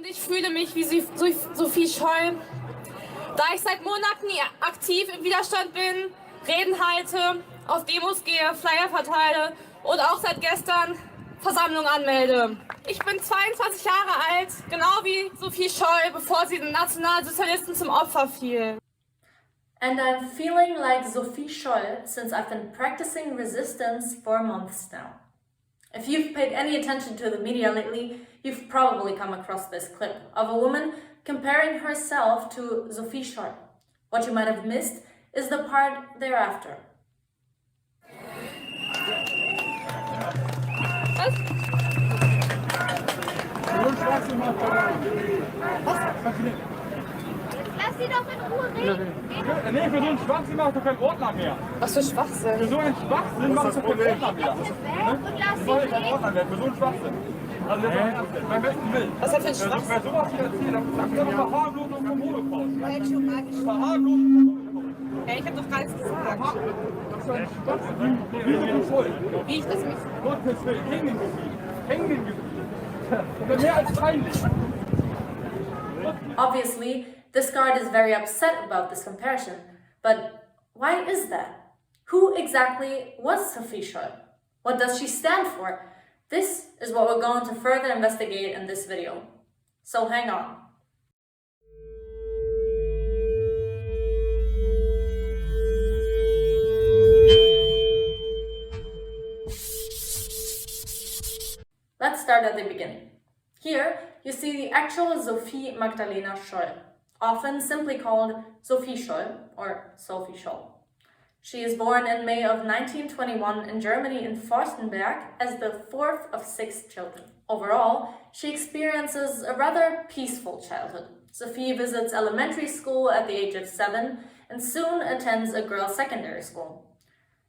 und ich fühle mich wie Sophie Scholl, da ich seit Monaten aktiv im Widerstand bin, Reden halte, auf Demos gehe, Flyer verteile und auch seit gestern Versammlungen anmelde. Ich bin 22 Jahre alt, genau wie Sophie Scholl, bevor sie den Nationalsozialisten zum Opfer fiel. And I'm feeling like Sophie Scholl since I've been practicing resistance for months now. If you've paid any attention to the media lately, you've probably come across this clip of a woman comparing herself to Sophie Scholl. What you might have missed is the part thereafter. Lass sie doch in Ruhe reden. Nee, für so einen Schwachsinn machst du keinen Ordner mehr. Was für Schwachsinn? Für so einen Schwachsinn machst du keinen Ordner mehr. Und lass sie Soll ich keinen reden. Ordner mehr für so einen Schwachsinn? Also das ist mein besten Willen. Was ist das für ein Schwachsinn? Wer sowas hier erzählt, das ist doch Verharmlosung vom Holocaust. Verharmlosung vom Holocaust. Hey, ich hab doch gar nichts gesagt. Das ist ein Schwachsinn. Wie du voll. Wie ich das mich... Gottes Willen, häng den Gefühl. Häng den Gefühl. Das ist mehr als peinlich. Obviously, this guard is very upset about this comparison, but why is that? Who exactly was Sophie Scholl? What does she stand for? This is what we're going to further investigate in this video. So hang on. Let's start at the beginning. Here, you see the actual Sophie Magdalena Scholl, often simply called Sophie Scholl or Sophie Scholl. She is born in May of 1921 in Germany in Forstenberg as the fourth of 6 children. Overall, she experiences a rather peaceful childhood. Sophie visits elementary school at the age of 7 and soon attends a girls' secondary school.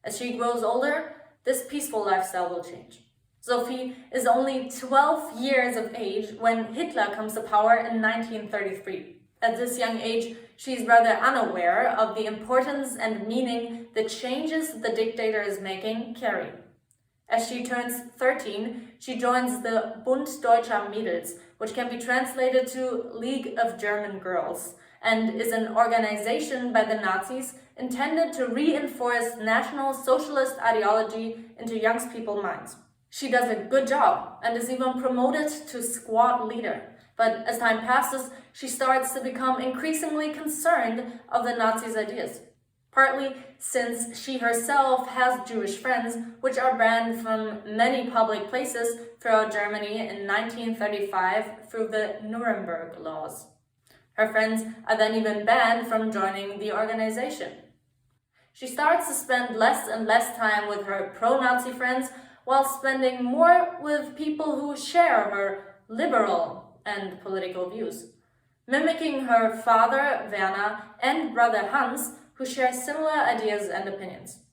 As she grows older, this peaceful lifestyle will change. Sophie is only 12 years of age when Hitler comes to power in 1933. At this young age, she is rather unaware of the importance and meaning the changes the dictator is making carry. As she turns 13, she joins the Bund Deutscher Mädels, which can be translated to League of German Girls, and is an organization by the Nazis intended to reinforce National Socialist ideology into young people's minds. She does a good job and is even promoted to squad leader. But as time passes, she starts to become increasingly concerned of the Nazis' ideas. Partly since she herself has Jewish friends, which are banned from many public places throughout Germany in 1935 through the Nuremberg laws. Her friends are then even banned from joining the organization. She starts to spend less and less time with her pro-Nazi friends, while spending more with people who share her liberal and political views, mimicking her father Werner and brother Hans, who share similar ideas and opinions.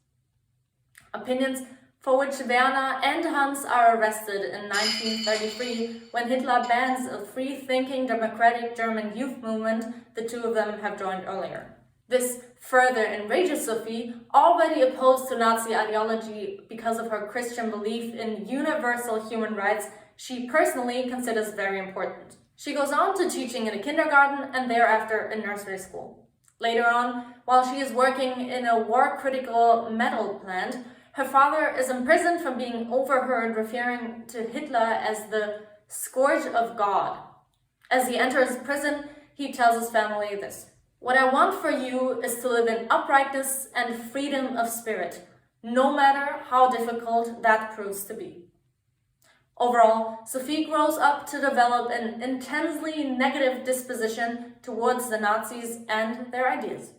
Opinions for which Werner and Hans are arrested in 1933 when Hitler bans a free-thinking democratic German youth movement the two of them have joined earlier. This further enrages Sophie, already opposed to Nazi ideology because of her Christian belief in universal human rights she personally considers very important. She goes on to teaching in a kindergarten and thereafter in nursery school. Later on, while she is working in a war-critical metal plant, her father is imprisoned for being overheard referring to Hitler as the scourge of God. As he enters prison, he tells his family this: "What I want for you is to live in uprightness and freedom of spirit, no matter how difficult that proves to be." Overall, Sophie grows up to develop an intensely negative disposition towards the Nazis and their ideas.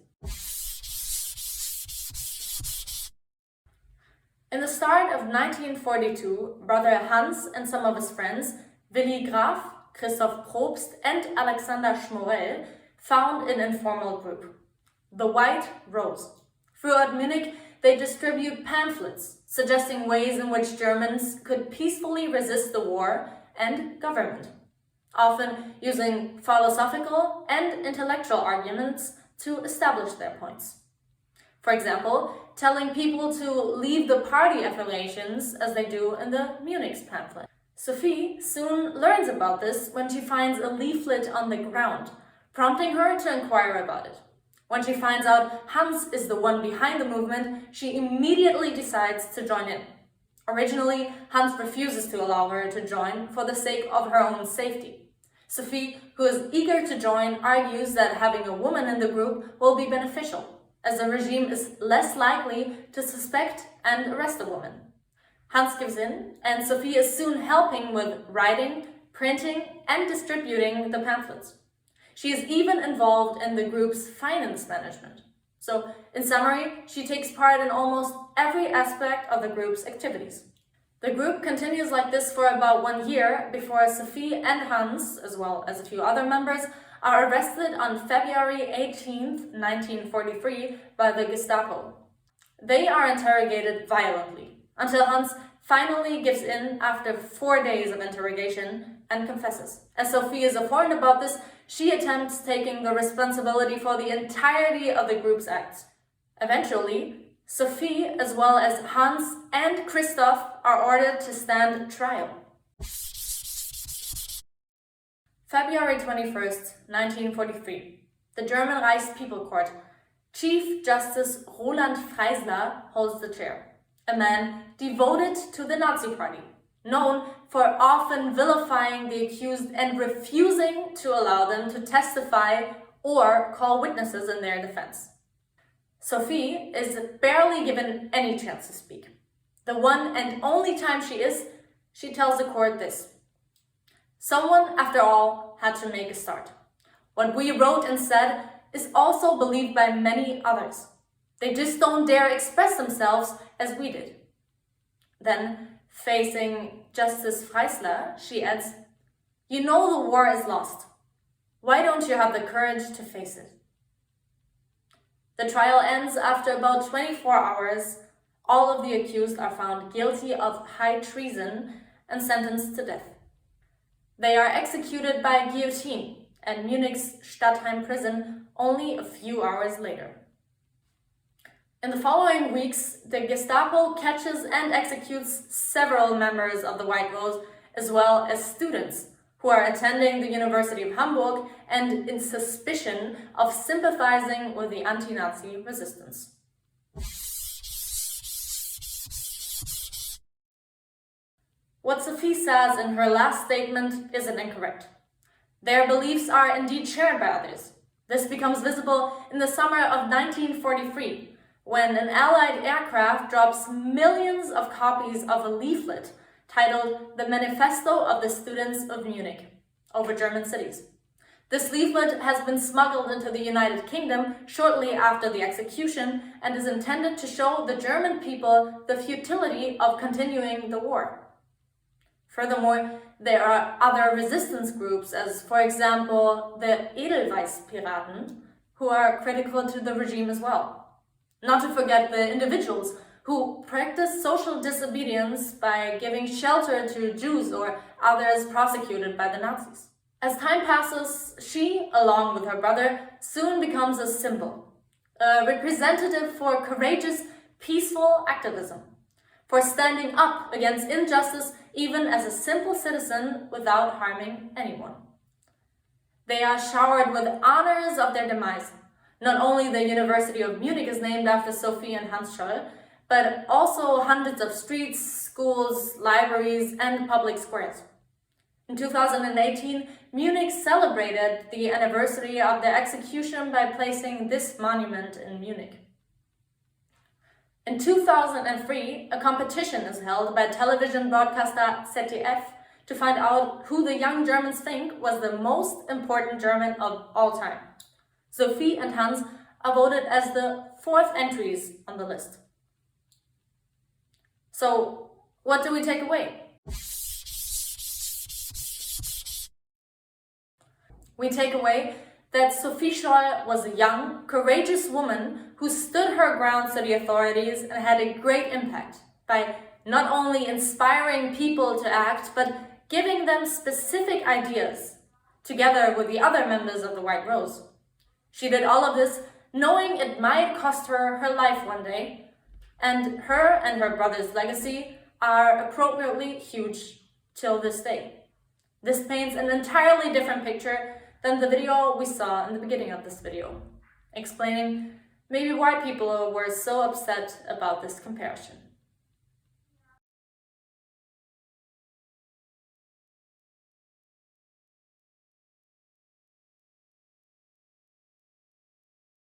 In the start of 1942, brother Hans and some of his friends, Willi Graf, Christoph Probst and Alexander Schmorell, found an informal group, the White Rose. Throughout Munich, they distribute pamphlets suggesting ways in which Germans could peacefully resist the war and government, often using philosophical and intellectual arguments to establish their points. For example, telling people to leave the party affiliations as they do in the Munich pamphlet. Sophie soon learns about this when she finds a leaflet on the ground, prompting her to inquire about it. When she finds out Hans is the one behind the movement, she immediately decides to join in. Originally, Hans refuses to allow her to join for the sake of her own safety. Sophie, who is eager to join, argues that having a woman in the group will be beneficial, as the regime is less likely to suspect and arrest a woman. Hans gives in, and Sophie is soon helping with writing, printing, and distributing the pamphlets. She is even involved in the group's finance management. So, in summary, she takes part in almost every aspect of the group's activities. The group continues like this for about 1 year before Sophie and Hans, as well as a few other members, are arrested on February 18, 1943 by the Gestapo. They are interrogated violently, until Hans finally gives in after 4 days of interrogation and confesses. As Sophie is informed about this, she attempts taking the responsibility for the entirety of the group's acts. Eventually, Sophie, as well as Hans and Christoph, are ordered to stand trial. February 21st, 1943. The German Reichspeople Court. Chief Justice Roland Freisler holds the chair, a man devoted to the Nazi Party, known for often vilifying the accused and refusing to allow them to testify or call witnesses in their defense. Sophie is barely given any chance to speak. The one and only time she tells the court this: "Someone, after all, had to make a start. What we wrote and said is also believed by many others. They just don't dare express themselves as we did." Then, facing Justice Freisler, she adds, "You know the war is lost. Why don't you have the courage to face it?" The trial ends after about 24 hours. All of the accused are found guilty of high treason and sentenced to death. They are executed by guillotine at Munich's Stadtheim prison only a few hours later. In the following weeks, the Gestapo catches and executes several members of the White Rose, as well as students who are attending the University of Hamburg and in suspicion of sympathizing with the anti-Nazi resistance. What Sophie says in her last statement isn't incorrect. Their beliefs are indeed shared by others. This becomes visible in the summer of 1943, when an Allied aircraft drops millions of copies of a leaflet titled "The Manifesto of the Students of Munich" over German cities. This leaflet has been smuggled into the United Kingdom shortly after the execution and is intended to show the German people the futility of continuing the war. Furthermore, there are other resistance groups, as for example the Edelweiss-Piraten, who are critical to the regime as well. Not to forget the individuals who practice social disobedience by giving shelter to Jews or others prosecuted by the Nazis. As time passes, she, along with her brother, soon becomes a symbol, a representative for courageous, peaceful activism, for standing up against injustice even as a simple citizen without harming anyone. They are showered with honors of their demise. Not only the University of Munich is named after Sophie and Hans Scholl, but also hundreds of streets, schools, libraries, and public squares. In 2018, Munich celebrated the anniversary of their execution by placing this monument in Munich. In 2003, a competition is held by television broadcaster ZDF to find out who the young Germans think was the most important German of all time. Sophie and Hans are voted as the 4th entries on the list. So, what do we take away? We take away that Sophie Scholl was a young, courageous woman who stood her ground to the authorities and had a great impact by not only inspiring people to act, but giving them specific ideas, together with the other members of the White Rose. She did all of this knowing it might cost her her life one day, and her brother's legacy are appropriately huge till this day. This paints an entirely different picture than the video we saw in the beginning of this video, explaining maybe why people were so upset about this comparison.